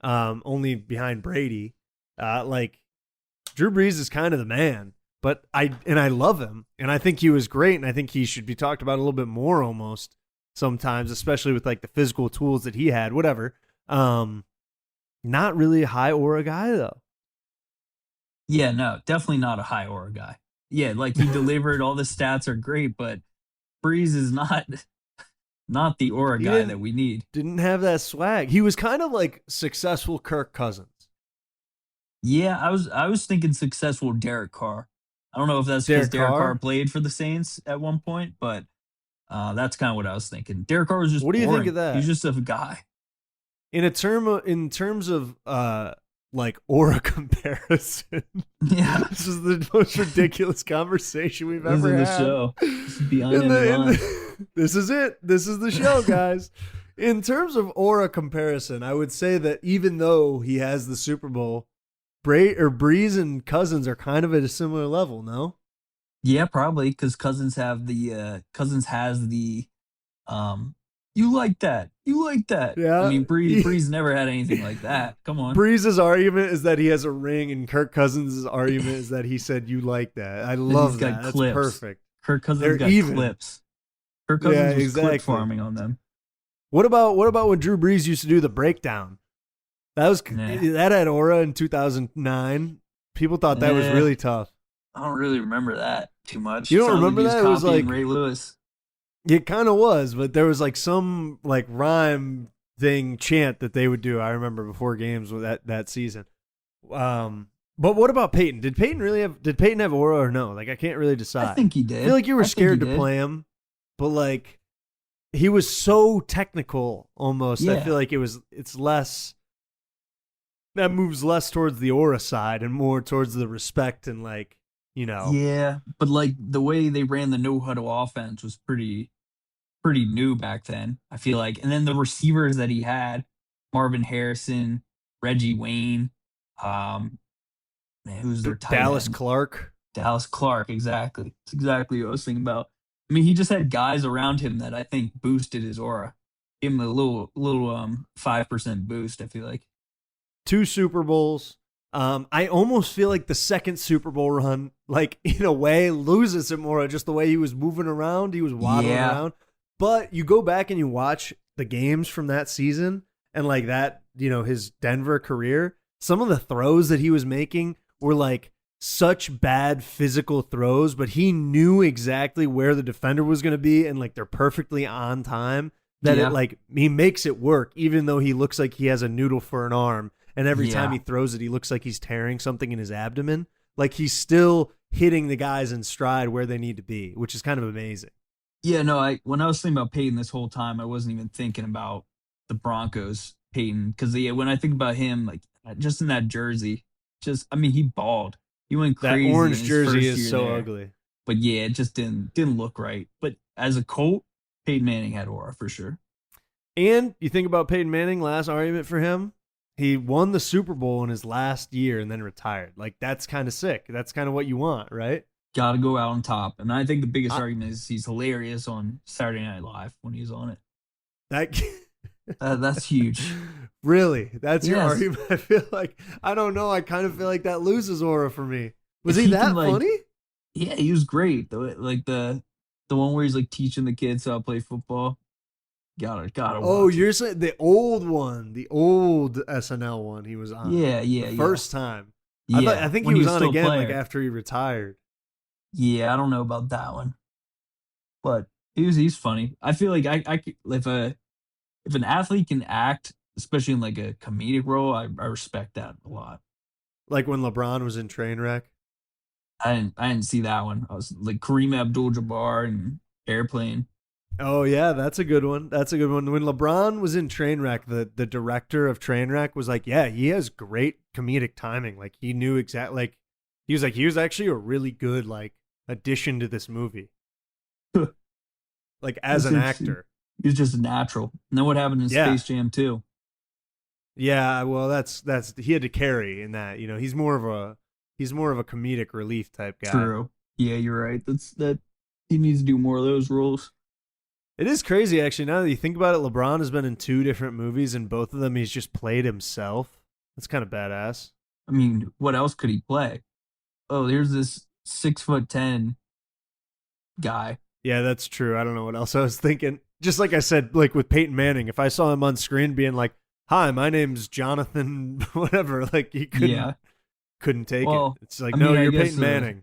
only behind Brady. Drew Brees is kind of the man, but I love him, and I think he was great, and I think he should be talked about a little bit more almost sometimes, especially with like the physical tools that he had, whatever. Not really a high aura guy though. Yeah, no, definitely not a high aura guy. Yeah, like he delivered, all the stats are great, but Breeze is not the aura guy that we need. Didn't have that swag. He was kind of like successful Kirk Cousins. Yeah, I was thinking successful Derek Carr. I don't know if that's because Derek Carr played for the Saints at one point, but that's kind of what I was thinking. Derek Carr was just What do you boring. think of that? He's just a guy. In terms of like aura comparison. Yeah. This is the most ridiculous conversation we've ever had. This is the show. This is Beyond This is it. This is the show, guys. In terms of aura comparison, I would say that even though he has the Super Bowl, Breeze and Cousins are kind of at a similar level, no? Yeah, probably, because Cousins has the you like that. Yeah. I mean, Breeze never had anything like that. Come on. Breeze's argument is that he has a ring, and Kirk Cousins' argument is that he said you like that. I love that. That's perfect. Kirk Cousins got clips. Kirk Cousins was clip farming on them. What about when Drew Brees used to do the breakdown? That had aura in 2009. People thought that was really tough. I don't really remember that too much. You don't remember that? It was like Ray Lewis. It kind of was, but there was like some like rhyme chant that they would do. I remember before games with that season. But what about Peyton? Did Peyton have aura or no? Like I can't really decide. I think he did. I feel like you were scared to play him, but like he was so technical almost. Yeah. I feel like it's less. That moves less towards the aura side and more towards the respect and like, you know. Yeah, but like the way they ran the no huddle offense was pretty new back then, I feel like. And then the receivers that he had, Marvin Harrison, Reggie Wayne, who's their tight Dallas end? Clark. Dallas Clark, exactly. That's exactly what I was thinking about. I mean, he just had guys around him that I think boosted his aura. Gave him a little 5% boost, I feel like. 2 Super Bowls. I almost feel like the second Super Bowl run, like in a way, loses him more. Just the way he was moving around, he was waddling around. But you go back and you watch the games from that season and like that, you know, his Denver career. Some of the throws that he was making were like such bad physical throws, but he knew exactly where the defender was going to be and like they're perfectly on time. That it like he makes it work, even though he looks like he has a noodle for an arm. And every time he throws it, he looks like he's tearing something in his abdomen. Like he's still hitting the guys in stride where they need to be, which is kind of amazing. Yeah, no, when I was thinking about Peyton this whole time, I wasn't even thinking about the Broncos Peyton. Because when I think about him, like just in that jersey, he balled. He went crazy. That orange jersey is so ugly. But yeah, it just didn't look right. But as a Colt, Peyton Manning had aura for sure. And you think about Peyton Manning, last argument for him. He won the Super Bowl in his last year and then retired. Like, that's kind of sick. That's kind of what you want, right? Got to go out on top. And I think the biggest argument is he's hilarious on Saturday Night Live when he's on it. That's huge. Really? That's your argument? I feel like, I don't know. I kind of feel like that loses aura for me. Was he that funny? Yeah, he was great. Like the one where he's like teaching the kids how to play football. Gotta. Oh, you're saying the old one, the old SNL one he was on. Yeah. First time. Yeah, I think he was on again like after he retired. Yeah, I don't know about that one, but he's funny. I feel like if an athlete can act, especially in like a comedic role, I respect that a lot. Like when LeBron was in Trainwreck. I didn't see that one. I was like Kareem Abdul-Jabbar and Airplane. Oh, yeah, that's a good one. When LeBron was in Trainwreck, the director of Trainwreck was like, yeah, he has great comedic timing. Like, he knew exactly, like, he was actually a really good, like, addition to this movie. Like, as an actor. He was just a natural. And then what happened in Space Jam 2? Yeah, well, that's he had to carry in that. He's more of a comedic relief type guy. True. Yeah, you're right. That he needs to do more of those roles. It is crazy, actually. Now that you think about it, LeBron has been in 2 different movies, and both of them he's just played himself. That's kind of badass. I mean, what else could he play? Oh, there's this 6'10" guy. Yeah, that's true. I don't know what else I was thinking. Just like I said, like with Peyton Manning, if I saw him on screen being like, "Hi, my name's Jonathan," whatever, like he couldn't take it. It's like, no, you're Peyton Manning.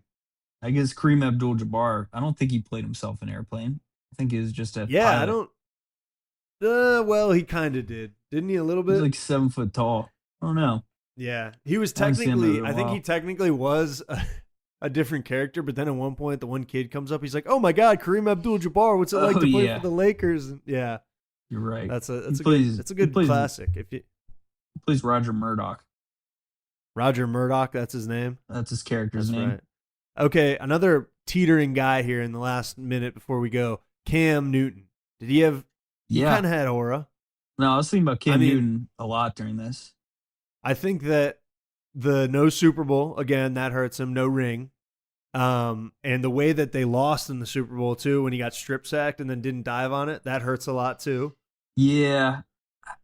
I guess Kareem Abdul-Jabbar. I don't think he played himself in Airplane. I think he was just a pilot. I don't. Well, he kind of did, didn't he? A little bit. He's like 7 foot tall. I don't know. Yeah, he was technically. I think he technically was a different character, but then at one point, the one kid comes up. He's like, "Oh my God, Kareem Abdul-Jabbar! What's it like to play for the Lakers?" And yeah, you're right. That's a good classic. He plays Roger Murdoch. Roger Murdoch, that's his name. That's his character's name. Right. Okay, another teetering guy here in the last minute before we go. Cam Newton. Did he have? He kind of had aura. No, I was thinking about Cam Newton a lot during this. I think that the no Super Bowl, again, that hurts him. No ring. And the way that they lost in the Super Bowl, too, when he got strip sacked and then didn't dive on it, that hurts a lot, too. Yeah.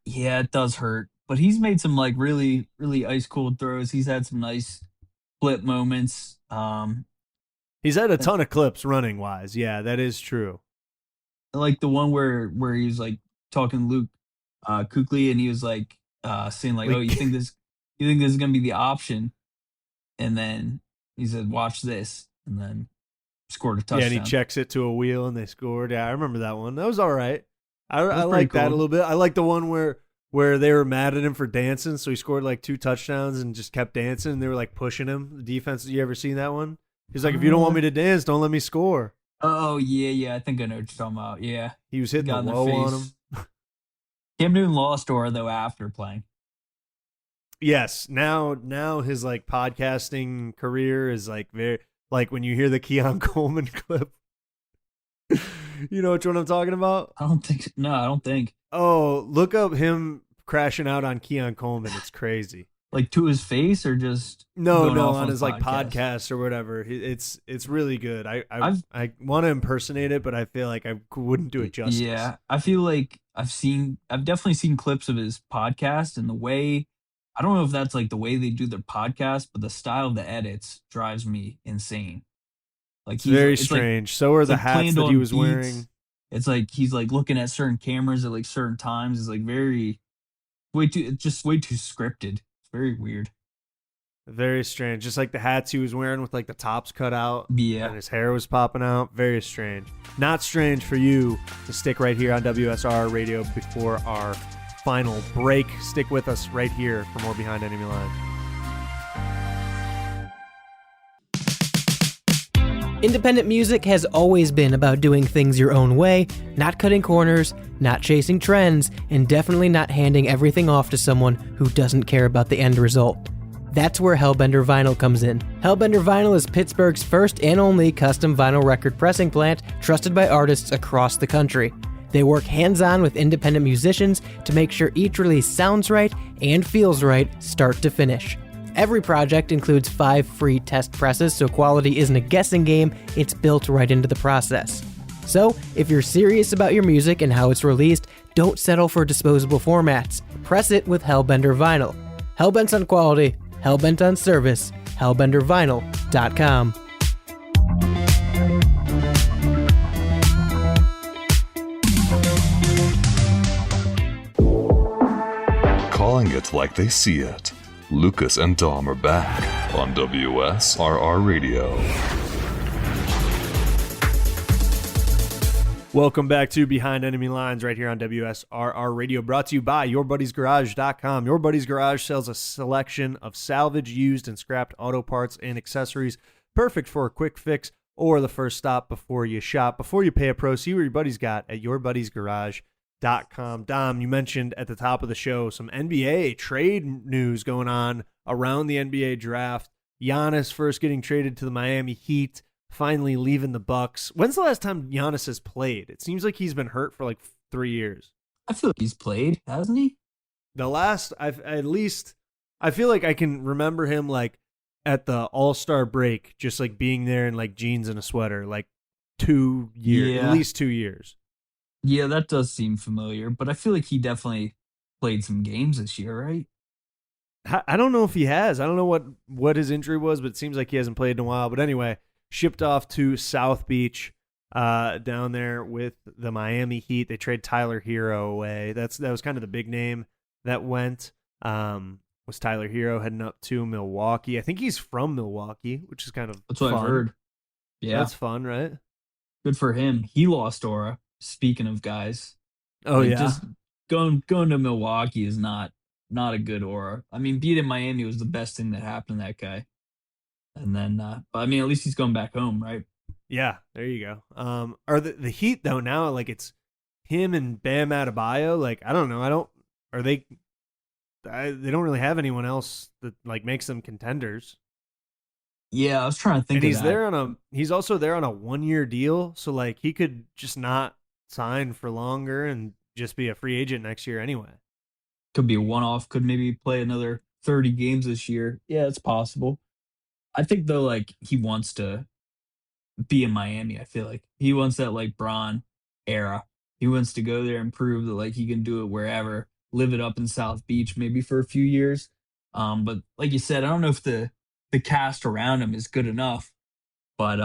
Yeah, it does hurt. But he's made some, like, really, really ice-cold throws. He's had some nice flip moments. He's had a ton of clips running-wise. Yeah, that is true. Like the one where he was, like, talking to Luke Kuechly, and he was, like, saying, like, "Oh, you think this is going to be the option?" And then he said, "Watch this," and then scored a touchdown. Yeah, and he checks it to a wheel, and they scored. Yeah, I remember that one. That was all right. I like that a little bit. I like the one where they were mad at him for dancing, so he scored like 2 touchdowns and just kept dancing, and they were like pushing him. The defense, you ever seen that one? He's like, "If you don't want me to dance, don't let me score." Oh, yeah, I think I know what you're talking about. Yeah. He was hitting the low on him. Cam Newton lost aura, though, after playing. Yes, now his like podcasting career is like very like when you hear the Keon Coleman clip. You know which one I'm talking about? I don't think. Oh, look up him crashing out on Keon Coleman. It's crazy. Like to his face or just no on his like podcast or whatever. It's really good. I want to impersonate it, but I feel like I wouldn't do it justice. Yeah, I feel like I've definitely seen clips of his podcast, and the way, I don't know if that's like the way they do their podcast, but the style of the edits drives me insane. Like it's very strange. Like, so are the hats that he was wearing. It's like he's like looking at certain cameras at like certain times. It's like way too scripted. It's very weird. Very strange. Just like the hats he was wearing with like the tops cut out. Yeah. And his hair was popping out. Very strange. Not strange for you to stick right here on WSR Radio before our final break. Stick with us right here for more Behind Enemy Lines. Independent music has always been about doing things your own way, not cutting corners, not chasing trends, and definitely not handing everything off to someone who doesn't care about the end result. That's where Hellbender Vinyl comes in. Hellbender Vinyl is Pittsburgh's first and only custom vinyl record pressing plant trusted by artists across the country. They work hands-on with independent musicians to make sure each release sounds right and feels right start to finish. Every project includes 5 free test presses, so quality isn't a guessing game, it's built right into the process. So, if you're serious about your music and how it's released, don't settle for disposable formats. Press it with Hellbender Vinyl. Hellbent on quality, hellbent on service, hellbendervinyl.com. Calling it like they see it. Lucas and Dom are back on WSRR Radio. Welcome back to Behind Enemy Lines right here on WSRR Radio, brought to you by YourBuddiesGarage.com. Your Buddies Garage sells a selection of salvage, used, and scrapped auto parts and accessories, perfect for a quick fix or the first stop before you shop. Before you pay a pro, see what your buddies got at YourBuddiesGarage.com. Dom, you mentioned at the top of the show some NBA trade news going on around the NBA draft. Giannis first getting traded to the Miami Heat, finally leaving the Bucks. When's the last time Giannis has played? It seems like he's been hurt for like 3 years. I feel like he's played, hasn't he? The last, I feel like I can remember him like at the All-Star break, just like being there in like jeans and a sweater, like 2 years, Yeah. at least 2 years. Yeah, that does seem familiar, but I feel like he definitely played some games this year, right? I don't know if he has. I don't know what his injury was, but it seems like he hasn't played in a while. But anyway, shipped off to South Beach, down there with the Miami Heat. They trade Tyler Hero away. That was kind of the big name that went. Was Tyler Hero heading up to Milwaukee? I think he's from Milwaukee, which is kind of That's what fun. I've heard. Yeah, That's fun, right? good for him. He lost aura. Speaking of guys, Oh like, yeah, just going to Milwaukee is not a good aura. I mean, beating Miami was the best thing that happened to that guy. And then, but I mean, at least he's going back home, right? yeah. There you go. Are the Heat though now? Like it's him and Bam Adebayo. Like I don't know. They don't really have anyone else that like makes them contenders. Yeah, I was trying to think. And he's also there on a 1-year deal, so like he could just not sign for longer and just be a free agent next year anyway. Could be a one-off. Could maybe play another 30 games this year. Yeah, it's possible. I think though, like he wants to be in Miami. I feel like he wants that like Bron era. He wants to go there and prove that like he can do it wherever. Live it up in South Beach maybe for a few years. But like you said, I don't know if the cast around him is good enough. But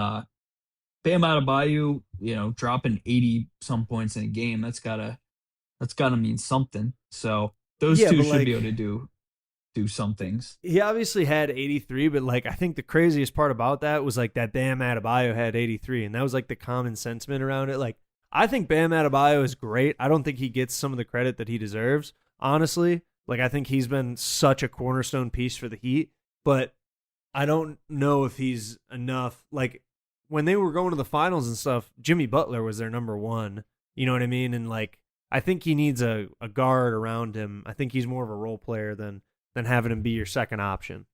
Bam Adebayo, dropping 80 some points in a game, that's gotta mean something. So those two should be able to do some things. He obviously had 83, but like I think the craziest part about that was like that Bam Adebayo had 83, and that was like the common sentiment around it. Like I think Bam Adebayo is great. I don't think he gets some of the credit that he deserves, honestly. Like I think he's been such a cornerstone piece for the Heat, but I don't know if he's enough. Like when they were going to the finals and stuff, Jimmy Butler was their number one. You know what I mean? And like I think he needs a guard around him. I think he's more of a role player than having him be your second option.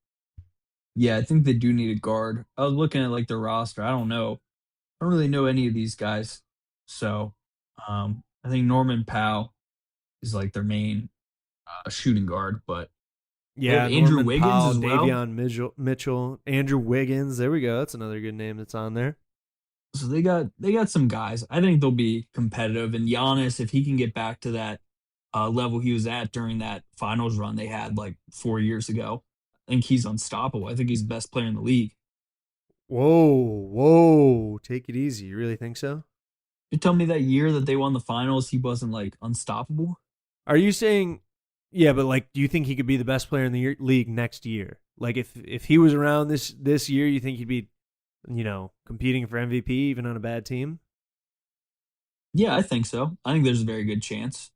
Yeah, I think they do need a guard. I was looking at like the roster. I don't really know any of these guys. So I think Norman Powell is like their main shooting guard, but yeah, Andrew Norman Wiggins Powell, as well. Davion Mitchell, Andrew Wiggins. There we go. That's another good name that's on there. So they got some guys. I think they'll be competitive. And Giannis, if he can get back to that level he was at during that finals run they had like 4 years ago, I think he's unstoppable. I think he's the best player in the league. Whoa. Take it easy. You really think so? You tell me that year that they won the finals, he wasn't like unstoppable? Are you saying, yeah, but like, do you think he could be the best player in the league next year? Like if he was around this year, you think he'd be, competing for MVP even on a bad team? Yeah, I think so. I think there's a very good chance.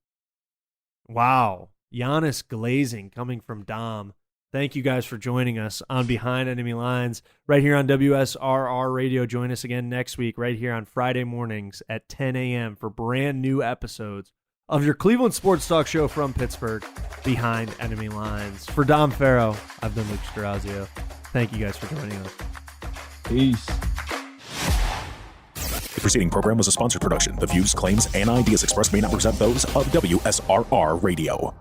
Wow. Giannis glazing coming from Dom. Thank you guys for joining us on Behind Enemy Lines right here on WSRR Radio. Join us again next week right here on Friday mornings at 10 a.m. for brand new episodes of your Cleveland sports talk show from Pittsburgh, Behind Enemy Lines. For Dom Ferro, I've been Luke Storazio. Thank you guys for joining us. Peace. The preceding program was a sponsored production. The views, claims, and ideas expressed may not represent those of WSRR Radio.